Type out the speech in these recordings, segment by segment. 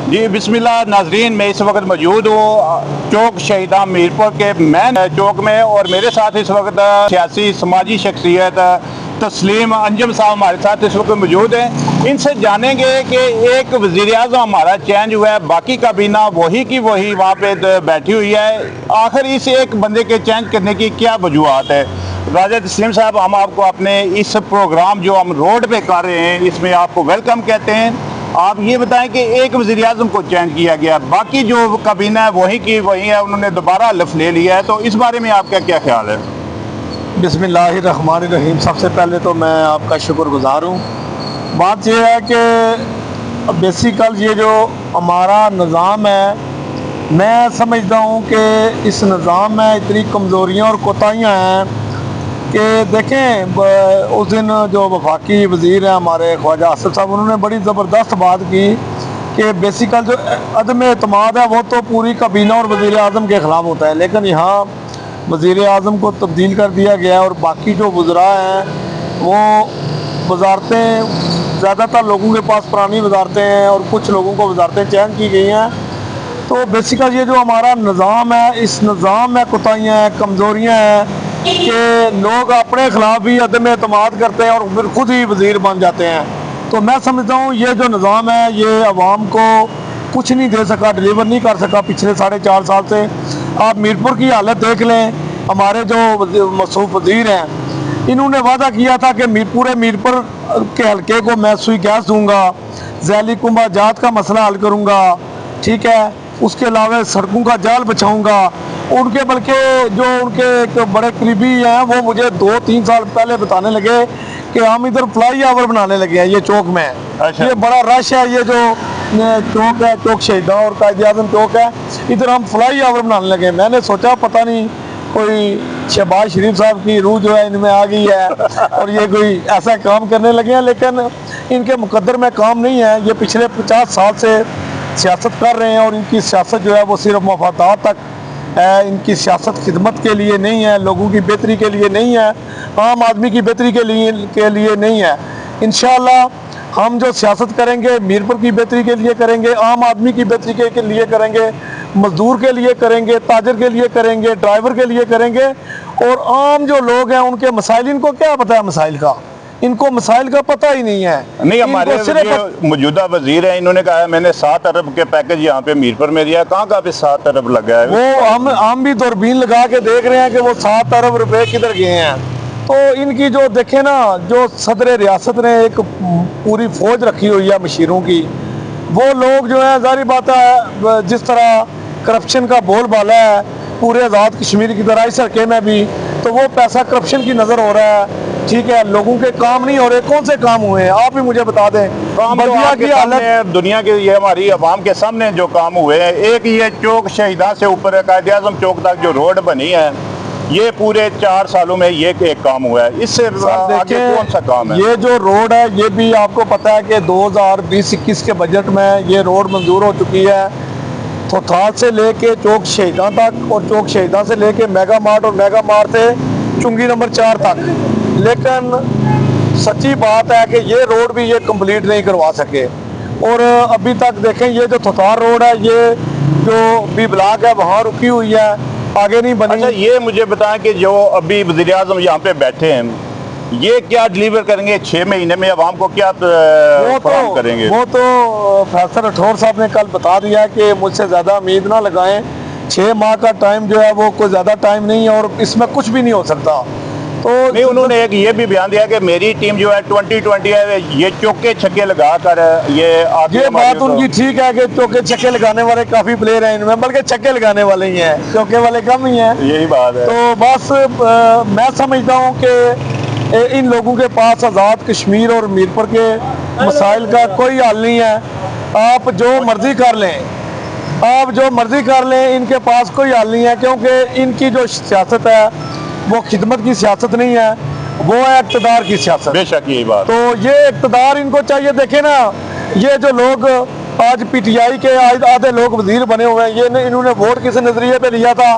जी बिस्मिल्लाह नाजरीन, मैं इस वक्त मौजूद हूँ चौक शहीदा मीरपुर के मेन चौक में और मेरे साथ इस वक्त सियासी समाजी शख्सियत तस्लीम अंजुम साहब हमारे साथ इस वक्त मौजूद हैं। इनसे जानेंगे कि एक वज़ीर आज़म हमारा चेंज हुआ है, बाकी काबीना वही की वही वहाँ पे बैठी हुई है, आखिर इस एक बंदे के चेंज करने की क्या वजूहत है। राजा तस्लीम साहब, हम आपको अपने इस प्रोग्राम जो हम रोड पे कर रहे हैं इसमें आपको वेलकम कहते हैं। आप ये बताएं कि एक वज़ीर आज़म को चेंज किया गया, बाकी जो काबीना है वही की वही है, उन्होंने दोबारा हल्फ ले लिया है, तो इस बारे में आपका क्या ख्याल है? बिस्मिल्लाहिर्रहमानिर्रहीम। सबसे पहले तो मैं आपका शुक्रगुजार हूँ। बात यह है कि बेसिकल ये जो हमारा निज़ाम है, मैं समझता हूँ कि इस निज़ाम में इतनी कमज़ोरियाँ और कोताहियाँ हैं कि देखें, उस दिन जो वफाकी वज़ीर हैं हमारे ख्वाजा आसिफ साहब, उन्होंने बड़ी ज़बरदस्त बात की कि बेसिकल जो अदम एतमाद है वो तो पूरी काबीना और वज़ीर आज़म के ख़िलाफ़ होता है, लेकिन यहाँ वज़ीर आज़म को तब्दील कर दिया गया और बाकी जो वज़रा हैं वो वजारतें, ज़्यादातर लोगों के पास पुरानी वजारतें हैं और कुछ लोगों को वजारतें चेंज की गई हैं। तो बेसिकल ये जो हमारा निज़ाम है, इस निज़ाम में कोताहियाँ हैं, कमज़ोरियाँ हैं कि लोग अपने ख़िलाफ़ भी अदम एतमाद करते हैं और फिर खुद ही वज़ीर बन जाते हैं। तो मैं समझता हूँ ये जो निज़ाम है ये आवाम को कुछ नहीं दे सका, डिलीवर नहीं कर सका पिछले 4.5 साल से। आप मीरपुर की हालत देख लें, हमारे जो मसूफ वज़ीर हैं इन्होंने वादा किया था कि पूरे मीरपुर के हल्के को मैं सुई गैस दूँगा, जैली कुंभा जात का मसला हल करूँगा, ठीक है, उसके अलावा सड़कों का जाल बचाऊँगा। उनके बल्कि जो उनके एक बड़े करीबी हैं वो मुझे 2-3 साल पहले बताने लगे कि हम इधर फ्लाई ओवर बनाने लगे हैं ये चौक में। अच्छा। ये बड़ा रश है, ये जो चौक है, चौक शहीदा और कायद आज़म चौक है, इधर हम फ्लाई ओवर बनाने लगे। मैंने सोचा पता नहीं कोई शहबाज शरीफ साहब की रूह जो है इनमें आ गई है और ये कोई ऐसा काम करने लगे हैं, लेकिन इनके मुकद्दर में काम नहीं है। ये पिछले 50 साल से सियासत कर रहे हैं और इनकी सियासत जो है वो सिर्फ मफादात तक है, इनकी सियासत खिदमत के लिए नहीं है, लोगों की बेहतरी के लिए नहीं है, आम आदमी की बेहतरी के लिए नहीं है। इंशाअल्लाह हम जो सियासत करेंगे मीरपुर की बेहतरी के लिए करेंगे, आम आदमी की बेहतरी के लिए करेंगे, मजदूर के लिए करेंगे, ताजर के लिए करेंगे, ड्राइवर के लिए करेंगे। और आम जो लोग हैं उनके मसाइल, इनको क्या पता है मसाइल का, इनको मसाइल का पता ही नहीं है। नहीं, हमारे सिर्फ मौजूदा वज़ीर हैं, इन्होंने कहा है मैंने 7 अरब के पैकेज यहाँ पे मीरपुर में दिया। कहाँ पे 7 अरब लगा है? वो हम भी दूरबीन लगा के देख रहे हैं कि वो 7 अरब रुपए किधर गए हैं। तो इनकी जो देखे ना, जो सदर रियासत ने एक पूरी फौज रखी हुई है मशीरों की, वो लोग जो है जाहिर बात है जिस तरह करप्शन का बोलबाला है पूरे आज़ाद कश्मीर की तरह इस हल्के में भी, तो वो पैसा करप्शन की नज़र हो रहा है। ठीक है, लोगों के काम नहीं हो रहे। कौन से काम हुए हैं आप ही मुझे बता दें। काम तो आपके सामने, दुनिया के, ये हमारी आवाम के सामने जो काम हुए हैं, एक ये चौक शहीदा से ऊपर कायद आज़म चौक तक जो रोड बनी है, ये पूरे 4 सालों में ये एक काम हुआ है। इससे आगे कौन सा काम है? ये जो रोड है ये भी आपको पता है कि 2020-21 के बजट में ये रोड मंजूर हो चुकी है, थोथाल से लेके चौक शहीदा तक और चौक शहीदा से लेके मेगा मार्ट और मेगा मार्ट से चुंगी नंबर 4 तक। लेकिन सच्ची बात है कि ये रोड भी ये कंप्लीट नहीं करवा सके और अभी तक देखें ये जो थोथाल रोड है, ये जो बी ब्लॉक है वहाँ रुकी हुई है, आगे नहीं बनी। अच्छा, ये मुझे बताएं कि जो अभी वज़ीर आज़म यहाँ पे बैठे हैं, ये क्या डिलीवर करेंगे 6 महीने में आवाम को, क्या फराहम करेंगे? वो तो फैसल राठौर साहब ने कल बता दिया कि मुझसे ज़्यादा उम्मीद ना लगाएं। 6 माह का टाइम जो है वो कोई ज़्यादा टाइम नहीं है और इसमें कुछ भी नहीं हो सकता। तो नहीं, उन्होंने एक ये भी बयान दिया कि मेरी टीम जो है 2020 है, ये चौके छक्के लगा कर ये बात उनकी ठीक है कि चौके छक्के लगाने वाले काफ़ी प्लेयर हैं इनमें, बल्कि छक्के लगाने वाले ही हैं, चौके वाले कम ही हैं। यही बात है। तो बस मैं समझता हूँ कि इन लोगों के पास आज़ाद कश्मीर और मीरपुर के मसाइल का कोई हल नहीं है। आप जो मर्जी कर लें, आप जो मर्जी कर लें, इनके पास कोई हल नहीं है, क्योंकि इनकी जो सियासत है वो खिदमत की सियासत नहीं है, वो है इक़्तिदार की सियासत। बेशक यही बात। तो ये इक़्तिदार इनको चाहिए। देखे ना, ये जो लोग आज PTI के आधे लोग वजीर बने हुए हैं, ये इन्होंने वोट किस नज़रिए पे लिया था?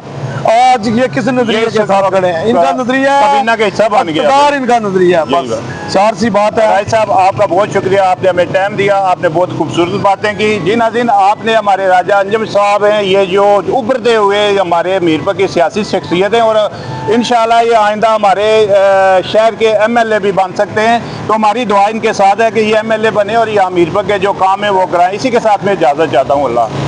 आज ये किस नजरिए के साथ खड़े हैं? इनका नजरिया कबीना का हिस्सा बन गया। इक़्तिदार इनका नजरिया है, यही बस चार सी बात है। भाई साहब आपका बहुत शुक्रिया, आपने हमें टाइम दिया, आपने बहुत खूबसूरत बातें की। जी नाज़रीन, आपने हमारे राजा अंजुम साहब हैं, ये जो उभरते हुए हमारे मीरपुर की सियासी शख्सियत हैं, और इंशाल्लाह ये आइंदा हमारे शहर के MLA भी बन सकते हैं। तो हमारी दुआ इनके साथ है कि ये MLA बने और यहाँ मीरपुर के जो काम है वो कराएं। इसी के साथ मैं इजाज़त चाहता हूँ। अल्लाह।